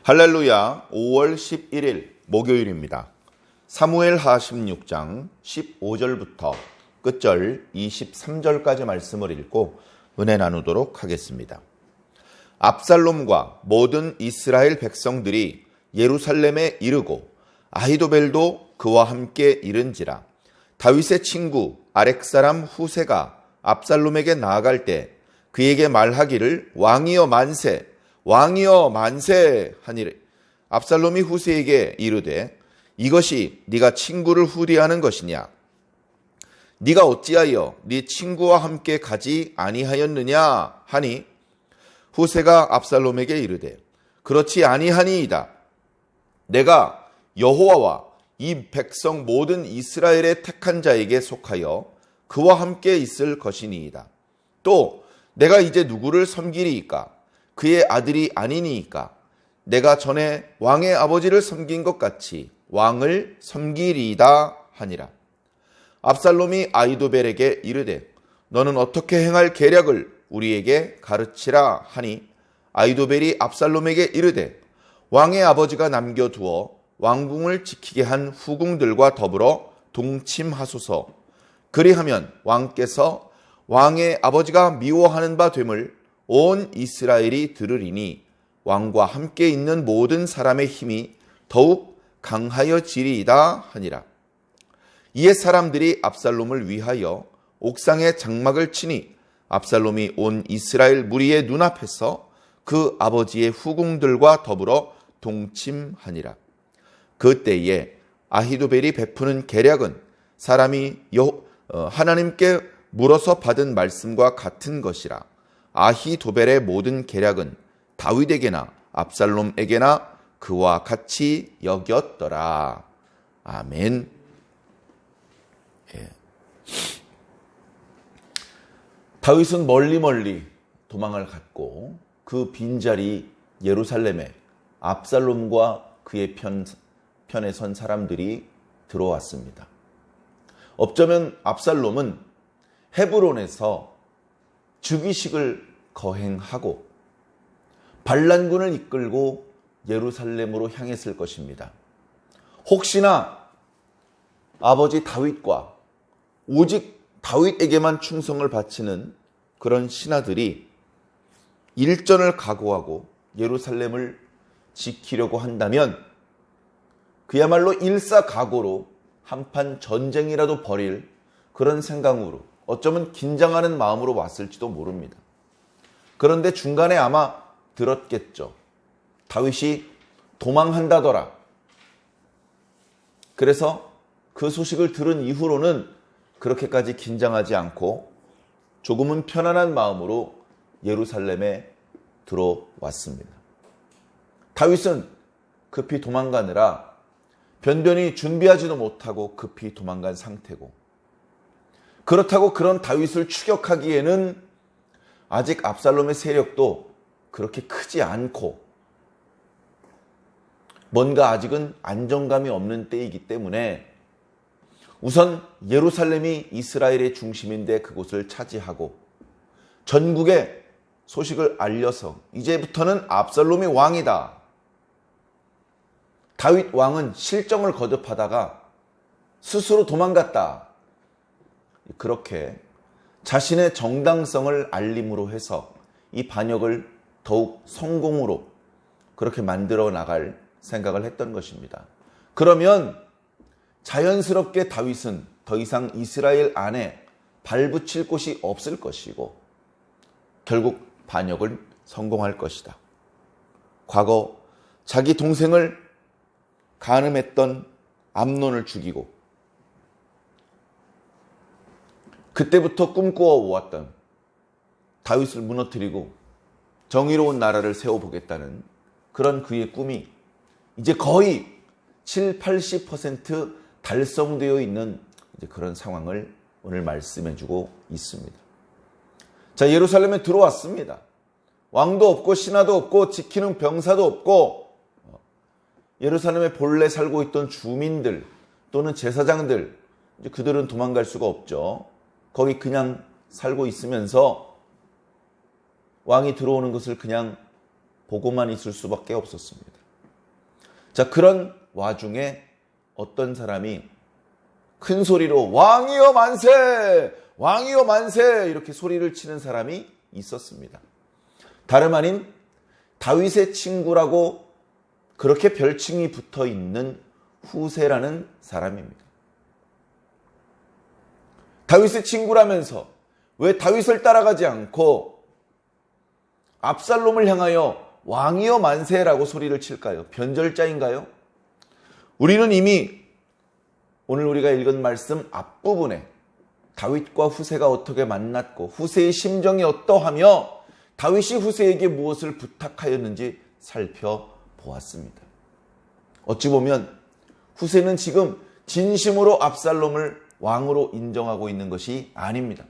할렐루야. 5월 11일 목요일입니다. 사무엘하 16장 15절부터 끝절 23절까지 말씀을 읽고 은혜 나누도록 하겠습니다. 압살롬과 모든 이스라엘 백성들이 예루살렘에 이르고 아히도벨도 그와 함께 이른지라. 다윗의 친구 아렉사람 후세가 압살롬에게 나아갈 때 그에게 말하기를 왕이여 만세, 왕이여 만세 하니라. 압살롬이 후세에게 이르되 이것이 네가 친구를 후대하는 것이냐? 네가 어찌하여 네 친구와 함께 가지 아니하였느냐 하니 후세가 압살롬에게 이르되 그렇지 아니하니이다. 내가 여호와와 이 백성 모든 이스라엘의 택한 자에게 속하여 그와 함께 있을 것이니이다. 또 내가 이제 누구를 섬기리이까? 그의 아들이 아니니이까? 내가 전에 왕의 아버지를 섬긴 것 같이 왕을 섬기리이다 하니라. 압살롬이 아히도벨에게 이르되 너는 어떻게 행할 계략을 우리에게 가르치라 하니 아히도벨이 압살롬에게 이르되 왕의 아버지가 남겨두어 왕궁을 지키게 한 후궁들과 더불어 동침하소서. 그리하면 왕께서 왕의 아버지가 미워하는 바 됨을 온 이스라엘이 들으리니 왕과 함께 있는 모든 사람의 힘이 더욱 강하여지리이다 하니라. 이에 사람들이 압살롬을 위하여 옥상에 장막을 치니 압살롬이 온 이스라엘 무리의 눈앞에서 그 아버지의 후궁들과 더불어 동침하니라. 그때에 아히도벨이 베푸는 계략은 사람이 하나님께 물어서 받은 말씀과 같은 것이라. 아히도벨의 모든 계략은 다윗에게나 압살롬에게나 그와 같이 여겼더라. 아멘. 예. 다윗은 멀리 도망을 갔고 그 빈자리 예루살렘에 압살롬과 그의 편에 선 사람들이 들어왔습니다. 어쩌면 압살롬은 헤브론에서 즉위식을 거행하고 반란군을 이끌고 예루살렘으로 향했을 것입니다. 혹시나 아버지 다윗과 오직 다윗에게만 충성을 바치는 그런 신하들이 일전을 각오하고 예루살렘을 지키려고 한다면 그야말로 일사각오로 한판 전쟁이라도 벌일 그런 생각으로 어쩌면 긴장하는 마음으로 왔을지도 모릅니다. 그런데 중간에 아마 들었겠죠. 다윗이 도망한다더라. 그래서 그 소식을 들은 이후로는 그렇게까지 긴장하지 않고 조금은 편안한 마음으로 예루살렘에 들어왔습니다. 다윗은 급히 도망가느라 변변히 준비하지도 못하고 급히 도망간 상태고, 그렇다고 그런 다윗을 추격하기에는 아직 압살롬의 세력도 그렇게 크지 않고 뭔가 아직은 안정감이 없는 때이기 때문에 우선 예루살렘이 이스라엘의 중심인데 그곳을 차지하고 전국에 소식을 알려서 이제부터는 압살롬이 왕이다. 다윗 왕은 실정을 거듭하다가 스스로 도망갔다. 그렇게 자신의 정당성을 알림으로 해서 이 반역을 더욱 성공으로 그렇게 만들어 나갈 생각을 했던 것입니다. 그러면 자연스럽게 다윗은 더 이상 이스라엘 안에 발붙일 곳이 없을 것이고 결국 반역을 성공할 것이다. 과거 자기 동생을 간음했던 암논을 죽이고 그때부터 꿈꾸어 오았던 다윗을 무너뜨리고 정의로운 나라를 세워보겠다는 그런 그의 꿈이 이제 거의 70-80% 달성되어 있는 그런 상황을 오늘 말씀해주고 있습니다. 자, 예루살렘에 들어왔습니다. 왕도 없고 신하도 없고 지키는 병사도 없고 예루살렘에 본래 살고 있던 주민들 또는 제사장들, 그들은 도망갈 수가 없죠. 거기 그냥 살고 있으면서 왕이 들어오는 것을 그냥 보고만 있을 수밖에 없었습니다. 자, 그런 와중에 어떤 사람이 큰 소리로 왕이여 만세! 왕이여 만세! 이렇게 소리를 치는 사람이 있었습니다. 다름 아닌 다윗의 친구라고 그렇게 별칭이 붙어 있는 후세라는 사람입니다. 다윗의 친구라면서 왜 다윗을 따라가지 않고 압살롬을 향하여 왕이여 만세라고 소리를 칠까요? 변절자인가요? 우리는 이미 오늘 우리가 읽은 말씀 앞부분에 다윗과 후세가 어떻게 만났고 후세의 심정이 어떠하며 다윗이 후세에게 무엇을 부탁하였는지 살펴보았습니다. 어찌 보면 후세는 지금 진심으로 압살롬을 왕으로 인정하고 있는 것이 아닙니다.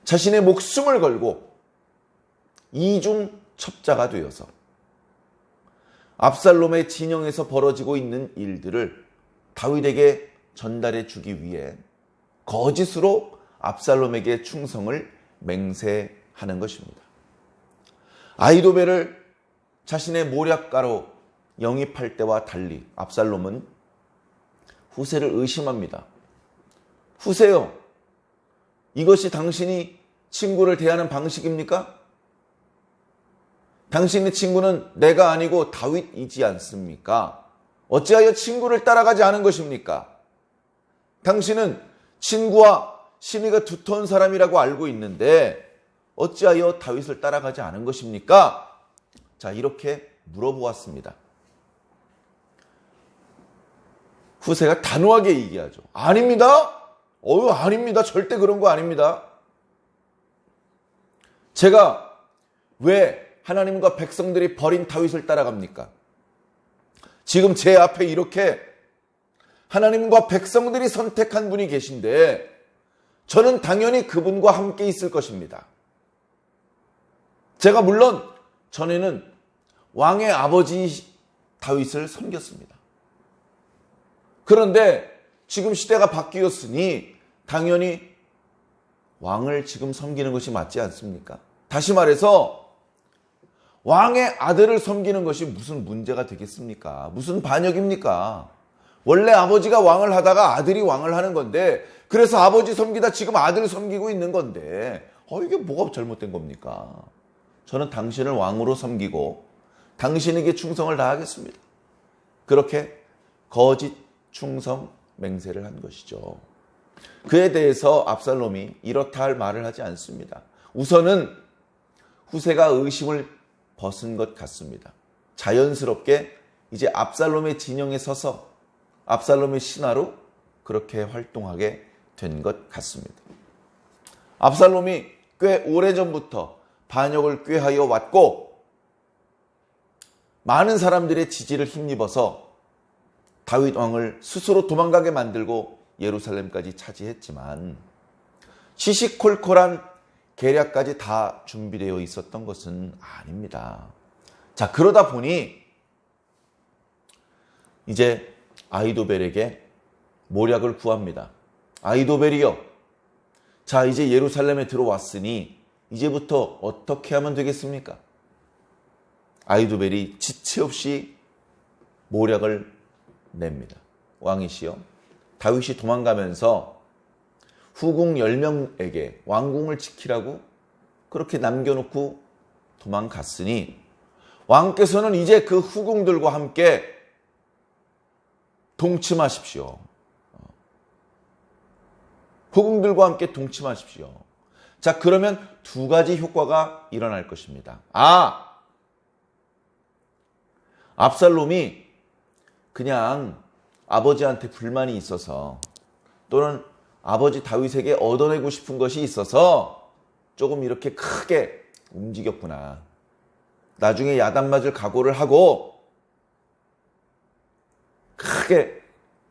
자신의 목숨을 걸고 이중 첩자가 되어서 압살롬의 진영에서 벌어지고 있는 일들을 다윗에게 전달해 주기 위해 거짓으로 압살롬에게 충성을 맹세하는 것입니다. 아히도벨을 자신의 모략가로 영입할 때와 달리 압살롬은 후세를 의심합니다. 후세요, 이것이 당신이 친구를 대하는 방식입니까? 당신의 친구는 내가 아니고 다윗이지 않습니까? 어찌하여 친구를 따라가지 않은 것입니까? 당신은 친구와 신의가 두터운 사람이라고 알고 있는데 어찌하여 다윗을 따라가지 않은 것입니까? 자, 이렇게 물어보았습니다. 후세가 단호하게 얘기하죠. 아닙니다. 아닙니다. 절대 그런 거 아닙니다. 제가 왜 하나님과 백성들이 버린 다윗을 따라갑니까? 지금 제 앞에 이렇게 하나님과 백성들이 선택한 분이 계신데 저는 당연히 그분과 함께 있을 것입니다. 제가 물론 전에는 왕의 아버지 다윗을 섬겼습니다. 그런데 지금 시대가 바뀌었으니 당연히 왕을 지금 섬기는 것이 맞지 않습니까? 다시 말해서 왕의 아들을 섬기는 것이 무슨 문제가 되겠습니까? 무슨 반역입니까? 원래 아버지가 왕을 하다가 아들이 왕을 하는 건데 그래서 아버지 섬기다 지금 아들 섬기고 있는 건데 이게 뭐가 잘못된 겁니까? 저는 당신을 왕으로 섬기고 당신에게 충성을 다하겠습니다. 그렇게 거짓 충성 맹세를 한 것이죠. 그에 대해서 압살롬이 이렇다 할 말을 하지 않습니다. 우선은 후세가 의심을 벗은 것 같습니다. 자연스럽게 이제 압살롬의 진영에 서서 압살롬의 신하로 그렇게 활동하게 된 것 같습니다. 압살롬이 꽤 오래전부터 반역을 꾀하여 왔고 많은 사람들의 지지를 힘입어서 다윗 왕을 스스로 도망가게 만들고 예루살렘까지 차지했지만 시시콜콜한 계략까지 다 준비되어 있었던 것은 아닙니다. 자, 그러다 보니 이제 아히도벨에게 모략을 구합니다. 아히도벨이여, 자, 이제 예루살렘에 들어왔으니 이제부터 어떻게 하면 되겠습니까? 아히도벨이 지체 없이 모략을 냅니다. 왕이시여, 다윗이 도망가면서 후궁 10명에게 왕궁을 지키라고 그렇게 남겨놓고 도망갔으니 왕께서는 이제 그 후궁들과 함께 동침하십시오. 후궁들과 함께 동침하십시오. 자, 그러면 두 가지 효과가 일어날 것입니다. 압살롬이 그냥 아버지한테 불만이 있어서 또는 아버지 다윗에게 얻어내고 싶은 것이 있어서 조금 이렇게 크게 움직였구나. 나중에 야단 맞을 각오를 하고 크게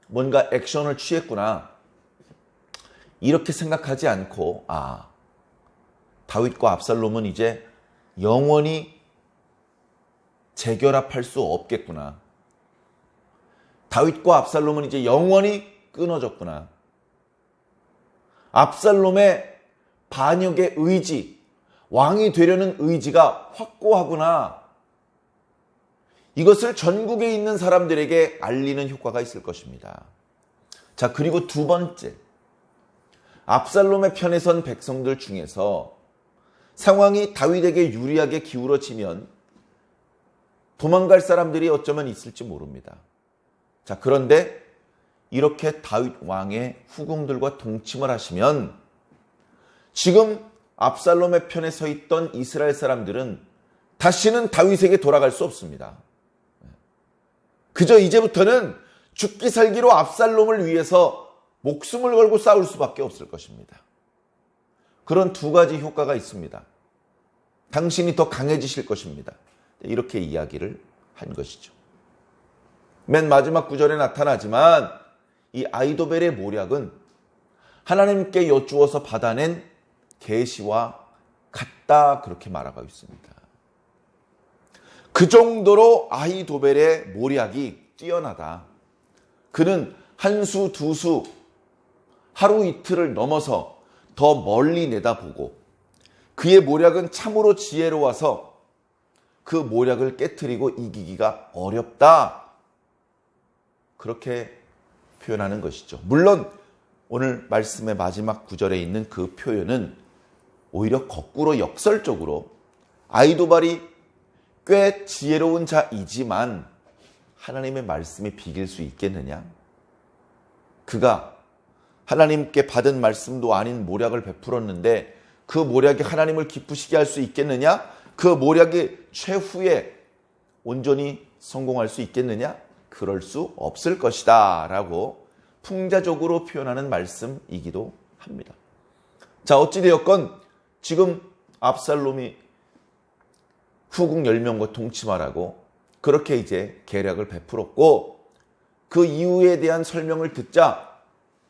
뭔가 액션을 취했구나. 이렇게 생각하지 않고 다윗과 압살롬은 이제 영원히 재결합할 수 없겠구나. 다윗과 압살롬은 이제 영원히 끊어졌구나. 압살롬의 반역의 의지, 왕이 되려는 의지가 확고하구나. 이것을 전국에 있는 사람들에게 알리는 효과가 있을 것입니다. 자, 그리고 두 번째, 압살롬의 편에 선 백성들 중에서 상황이 다윗에게 유리하게 기울어지면 도망갈 사람들이 어쩌면 있을지 모릅니다. 자, 그런데 이렇게 다윗 왕의 후궁들과 동침을 하시면 지금 압살롬의 편에 서 있던 이스라엘 사람들은 다시는 다윗에게 돌아갈 수 없습니다. 그저 이제부터는 죽기 살기로 압살롬을 위해서 목숨을 걸고 싸울 수밖에 없을 것입니다. 그런 두 가지 효과가 있습니다. 당신이 더 강해지실 것입니다. 이렇게 이야기를 한 것이죠. 맨 마지막 구절에 나타나지만 이 아히도벨의 모략은 하나님께 여쭈어서 받아낸 계시와 같다, 그렇게 말하고 있습니다. 그 정도로 아히도벨의 모략이 뛰어나다. 그는 한 수, 두 수, 하루 이틀을 넘어서 더 멀리 내다보고 그의 모략은 참으로 지혜로워서 그 모략을 깨트리고 이기기가 어렵다. 그렇게 표현하는 것이죠. 물론 오늘 말씀의 마지막 구절에 있는 그 표현은 오히려 거꾸로 역설적으로 아히도발이 꽤 지혜로운 자이지만 하나님의 말씀에 비길 수 있겠느냐? 그가 하나님께 받은 말씀도 아닌 모략을 베풀었는데 그 모략이 하나님을 기쁘시게 할 수 있겠느냐? 그 모략이 최후에 온전히 성공할 수 있겠느냐? 그럴 수 없을 것이다 라고 풍자적으로 표현하는 말씀이기도 합니다. 자, 어찌되었건 지금 압살롬이 후궁 10명과 동침하라고 그렇게 이제 계략을 베풀었고 그 이유에 대한 설명을 듣자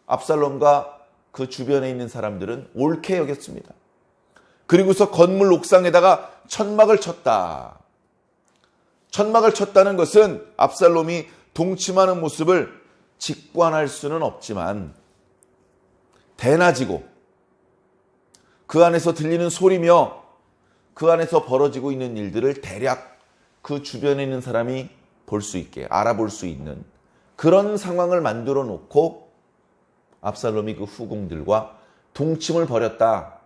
압살롬과 그 주변에 있는 사람들은 옳게 여겼습니다. 그리고서 건물 옥상에다가 천막을 쳤다. 천막을 쳤다는 것은 압살롬이 동침하는 모습을 직관할 수는 없지만 대낮이고 그 안에서 들리는 소리며 그 안에서 벌어지고 있는 일들을 대략 그 주변에 있는 사람이 볼 수 있게 알아볼 수 있는 그런 상황을 만들어 놓고 압살롬이 그 후궁들과 동침을 벌였다.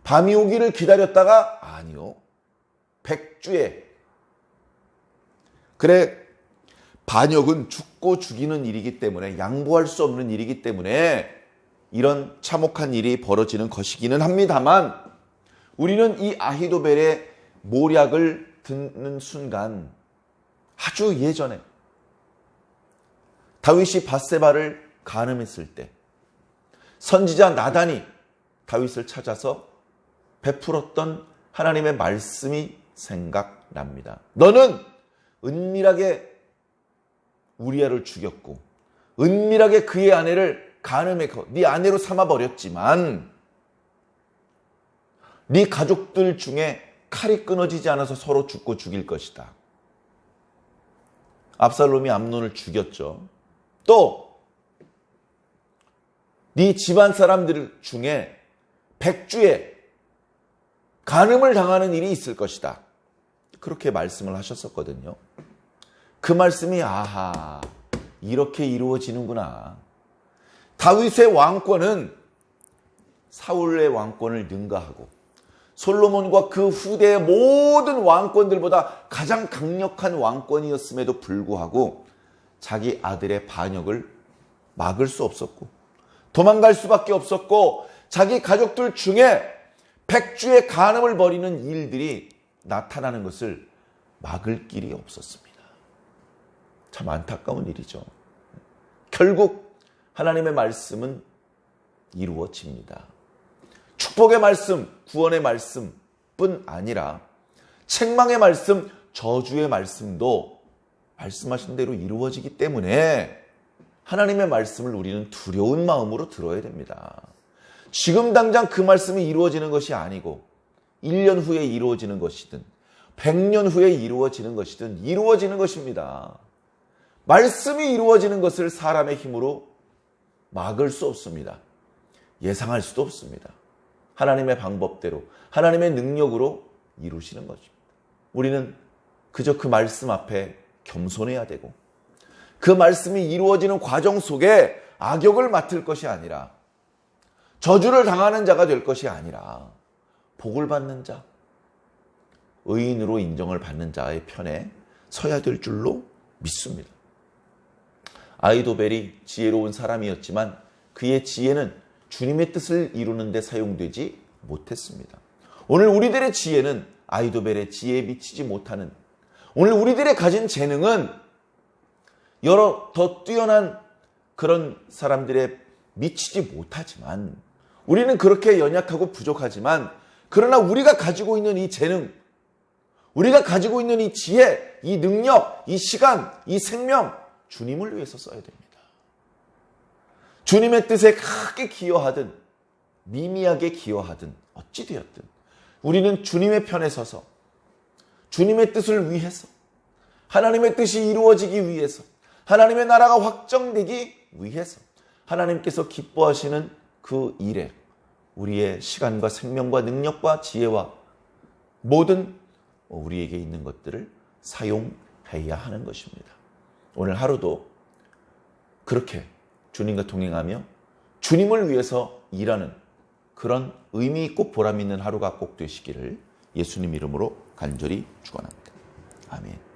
밤이 오기를 기다렸다가 아니요. 백주에. 그래, 반역은 죽고 죽이는 일이기 때문에 양보할 수 없는 일이기 때문에 이런 참혹한 일이 벌어지는 것이기는 합니다만 우리는 이 아히도벨의 모략을 듣는 순간 아주 예전에 다윗이 밧세바를 간음했을 때 선지자 나단이 다윗을 찾아서 베풀었던 하나님의 말씀이 생각납니다. 너는 은밀하게 우리아를 죽였고 은밀하게 그의 아내를 간음해서 네 아내로 삼아버렸지만 네 가족들 중에 칼이 끊어지지 않아서 서로 죽고 죽일 것이다. 압살롬이 암논을 죽였죠. 또 네 집안 사람들 중에 백주에 간음을 당하는 일이 있을 것이다. 그렇게 말씀을 하셨었거든요. 그 말씀이 아하, 이렇게 이루어지는구나. 다윗의 왕권은 사울의 왕권을 능가하고 솔로몬과 그 후대의 모든 왕권들보다 가장 강력한 왕권이었음에도 불구하고 자기 아들의 반역을 막을 수 없었고 도망갈 수밖에 없었고 자기 가족들 중에 백주의 간음을 벌이는 일들이 나타나는 것을 막을 길이 없었습니다. 참 안타까운 일이죠. 결국 하나님의 말씀은 이루어집니다. 축복의 말씀, 구원의 말씀뿐 아니라 책망의 말씀, 저주의 말씀도 말씀하신 대로 이루어지기 때문에 하나님의 말씀을 우리는 두려운 마음으로 들어야 됩니다. 지금 당장 그 말씀이 이루어지는 것이 아니고 1년 후에 이루어지는 것이든 100년 후에 이루어지는 것이든 이루어지는 것입니다. 말씀이 이루어지는 것을 사람의 힘으로 막을 수 없습니다. 예상할 수도 없습니다. 하나님의 방법대로 하나님의 능력으로 이루시는 것입니다. 우리는 그저 그 말씀 앞에 겸손해야 되고 그 말씀이 이루어지는 과정 속에 악역을 맡을 것이 아니라 저주를 당하는 자가 될 것이 아니라 복을 받는 자, 의인으로 인정을 받는 자의 편에 서야 될 줄로 믿습니다. 아이도벨이 지혜로운 사람이었지만 그의 지혜는 주님의 뜻을 이루는 데 사용되지 못했습니다. 오늘 우리들의 지혜는 아이도벨의 지혜에 미치지 못하는, 오늘 우리들의 가진 재능은 여러 더 뛰어난 그런 사람들에 미치지 못하지만, 우리는 그렇게 연약하고 부족하지만, 그러나 우리가 가지고 있는 이 재능, 우리가 가지고 있는 이 지혜, 이 능력, 이 시간, 이 생명, 주님을 위해서 써야 됩니다. 주님의 뜻에 크게 기여하든 미미하게 기여하든 어찌 되었든 우리는 주님의 편에 서서 주님의 뜻을 위해서, 하나님의 뜻이 이루어지기 위해서, 하나님의 나라가 확정되기 위해서 하나님께서 기뻐하시는 그 일에 우리의 시간과 생명과 능력과 지혜와 모든 우리에게 있는 것들을 사용해야 하는 것입니다. 오늘 하루도 그렇게 주님과 동행하며 주님을 위해서 일하는 그런 의미 있고 보람 있는 하루가 꼭 되시기를 예수님 이름으로 간절히 축원합니다. 아멘.